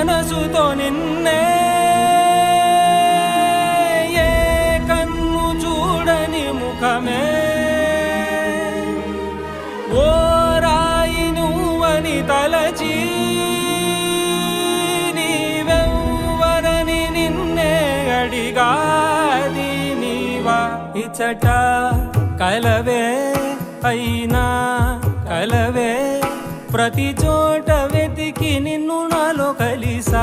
మనసుతో నిన్నే ఏ కన్ను చూడని ముఖమే ఓ రాయి నువ్వని తలచి నీవెవ్వరని నిన్నే అడిగాది నీవా ఇచ్చట కలవే అయినా కలవే ప్రతి చోట వెతికి నిన్ను నాలో కలిసా